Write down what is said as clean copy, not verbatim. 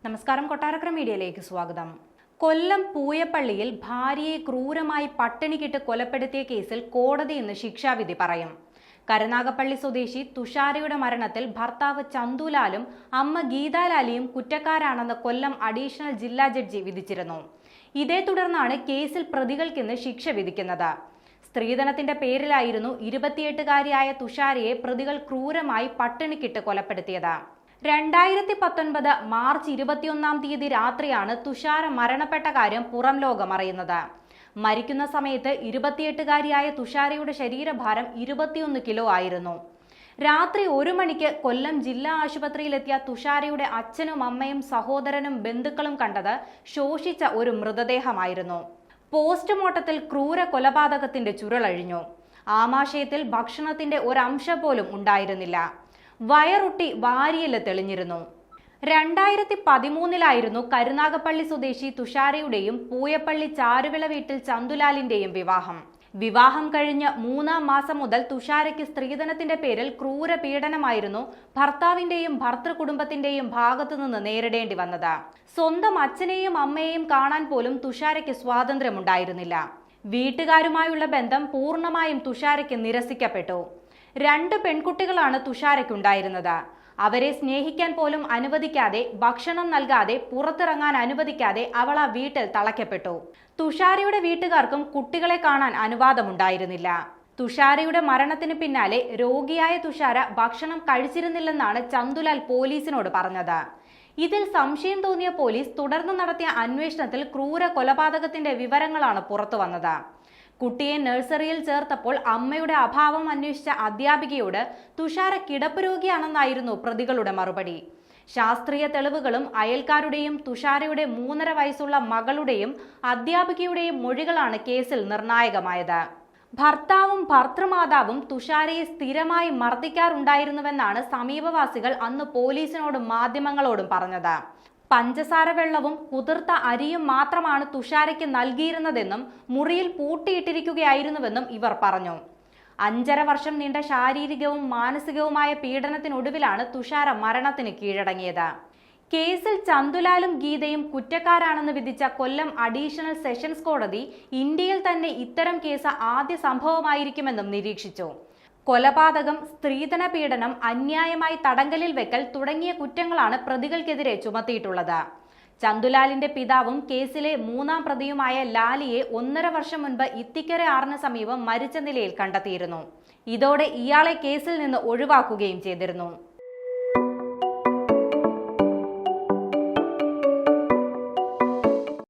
നമസ്കാരം, കൊട്ടാരക്കര മീഡിയയിലേക്ക് സ്വാഗതം. കൊല്ലം പൂയപ്പള്ളിയിൽ ഭാര്യയെ ക്രൂരമായി പട്ടിണിക്കിട്ട് കൊലപ്പെടുത്തിയ കേസിൽ കോടതി ഇന്ന് ശിക്ഷാവിധി പറയും. കരുനാഗപ്പള്ളി സ്വദേശി തുഷാരയുടെ മരണത്തിൽ ഭർത്താവ് ചന്തുലാലും അമ്മ ഗീതാലാലിയും കുറ്റക്കാരാണെന്ന് കൊല്ലം അഡീഷണൽ ജില്ലാ ജഡ്ജി വിധിച്ചിരുന്നു. ഇതേ തുടർന്നാണ് കേസിൽ പ്രതികൾക്കിന്ന് ശിക്ഷ വിധിക്കുന്നത്. സ്ത്രീധനത്തിന്റെ പേരിലായിരുന്നു 28-കാരിയായ തുഷാരയെ പ്രതികൾ ക്രൂരമായി പട്ടിണിക്കിട്ട് കൊലപ്പെടുത്തിയത്. 2019 മാർച്ച് 21-ാം തീയതി രാത്രിയാണ് തുഷാര മരണപ്പെട്ട കാര്യം പുറം ലോകം അറിയുന്നത്. മരിക്കുന്ന സമയത്ത് 28-കാരിയായ തുഷാരയുടെ ശരീരഭാരം 21 കിലോ ആയിരുന്നു. രാത്രി 1 മണിക്ക് കൊല്ലം ജില്ലാ ആശുപത്രിയിലെത്തിയ തുഷാരയുടെ അച്ഛനും അമ്മയും സഹോദരനും ബന്ധുക്കളും കണ്ടത് ശോഷിച്ച ഒരു മൃതദേഹമായിരുന്നു. പോസ്റ്റ്മോർട്ടത്തിൽ ക്രൂര കൊലപാതകത്തിന്റെ ചുരുളഴിഞ്ഞു. ആമാശയത്തിൽ ഭക്ഷണത്തിന്റെ ഒരംശം പോലും ഉണ്ടായിരുന്നില്ല. വയറൊട്ടി വാരിയെല്ല് തെളിഞ്ഞിരുന്നു. 2013-ലായിരുന്നു കരുനാഗപ്പള്ളി സ്വദേശി തുഷാരയുടെയും പൂയപ്പള്ളി ചാരുവിള വീട്ടിൽ ചന്തുലാലിന്റെയും വിവാഹം കഴിഞ്ഞ് 3-ാം മാസം മുതൽ തുഷാരയ്ക്ക് സ്ത്രീധനത്തിന്റെ പേരിൽ ക്രൂര പീഡനമായിരുന്നു ഭർത്താവിന്റെയും ഭർതൃകുടുംബത്തിന്റെയും ഭാഗത്തുനിന്ന് നേരിടേണ്ടി വന്നത്. സ്വന്തം അച്ഛനെയും അമ്മയെയും കാണാൻ പോലും തുഷാരയ്ക്ക് സ്വാതന്ത്ര്യമുണ്ടായിരുന്നില്ല. വീട്ടുകാരുമായുള്ള ബന്ധം പൂർണ്ണമായും തുഷാരയ്ക്ക് നിരസിക്കപ്പെട്ടു. 2 പെൺകുട്ടികളാണ് തുഷാരയ്ക്കുണ്ടായിരുന്നത്. അവരെ സ്നേഹിക്കാൻ പോലും അനുവദിക്കാതെ, ഭക്ഷണം നൽകാതെ, പുറത്തിറങ്ങാൻ അനുവദിക്കാതെ അവൾ ആ വീട്ടിൽ തളയ്ക്കപ്പെട്ടു. തുഷാരയുടെ വീട്ടുകാർക്കും കുട്ടികളെ കാണാൻ അനുവാദമുണ്ടായിരുന്നില്ല. തുഷാരയുടെ മരണത്തിന് പിന്നാലെ രോഗിയായ തുഷാര ഭക്ഷണം കഴിച്ചിരുന്നില്ലെന്നാണ് ചന്തുലാൽ പോലീസിനോട് പറഞ്ഞത്. ഇതിൽ സംശയം തോന്നിയ പോലീസ് തുടർന്ന് നടത്തിയ അന്വേഷണത്തിൽ ക്രൂര കൊലപാതകത്തിന്റെ വിവരങ്ങളാണ് പുറത്തുവന്നത്. കുട്ടിയെ നഴ്സറിയിൽ ചേർത്തപ്പോൾ അമ്മയുടെ അഭാവം അന്വേഷിച്ച അധ്യാപികയോട് തുഷാര കിടപ്പ് രോഗിയാണെന്നായിരുന്നു പ്രതികളുടെ മറുപടി. ശാസ്ത്രീയ തെളിവുകളും അയൽക്കാരുടെയും തുഷാരയുടെ 3.5 വയസ്സുള്ള മകളുടെയും അധ്യാപികയുടെയും മൊഴികളാണ് കേസിൽ നിർണായകമായത്. ഭർത്താവും ഭർതൃമാതാവും തുഷാരയെ സ്ഥിരമായി മർദ്ദിക്കാറുണ്ടായിരുന്നുവെന്നാണ് സമീപവാസികൾ അന്ന് പോലീസിനോടും മാധ്യമങ്ങളോടും പറഞ്ഞത്. പഞ്ചസാര വെള്ളവും കുതിർത്ത അരിയും മാത്രമാണ് തുഷാരയ്ക്ക് നൽകിയിരുന്നതെന്നും മുറിയിൽ പൂട്ടിയിട്ടിരിക്കുകയായിരുന്നുവെന്നും ഇവർ പറഞ്ഞു. 5.5 വർഷം നീണ്ട ശാരീരികവും മാനസികവുമായ പീഡനത്തിനൊടുവിലാണ് തുഷാര മരണത്തിന് കീഴടങ്ങിയത്. കേസിൽ ചന്തുലാലും ഗീതയും കുറ്റക്കാരാണെന്ന് വിധിച്ച കൊല്ലം അഡീഷണൽ സെഷൻസ് കോടതി ഇന്ത്യയിൽ തന്നെ ഇത്തരം കേസ് ആദ്യ സംഭവമായിരിക്കുമെന്നും നിരീക്ഷിച്ചു. കൊലപാതകം, സ്ത്രീധന പീഡനം, അന്യായമായി തടങ്കലിൽ വെക്കൽ തുടങ്ങിയ കുറ്റങ്ങളാണ് പ്രതികൾക്കെതിരെ ചുമത്തിയിട്ടുള്ളത്. ചന്തുലാലിന്റെ പിതാവും കേസിലെ 3-ാം പ്രതിയുമായ ലാലിയെ 1.5 വർഷം മുൻപ് ഇത്തിക്കര ആറിന് സമീപം മരിച്ച നിലയിൽ കണ്ടെത്തിയിരുന്നു. ഇതോടെ ഇയാളെ കേസിൽ നിന്ന് ഒഴിവാക്കുകയും ചെയ്തിരുന്നു.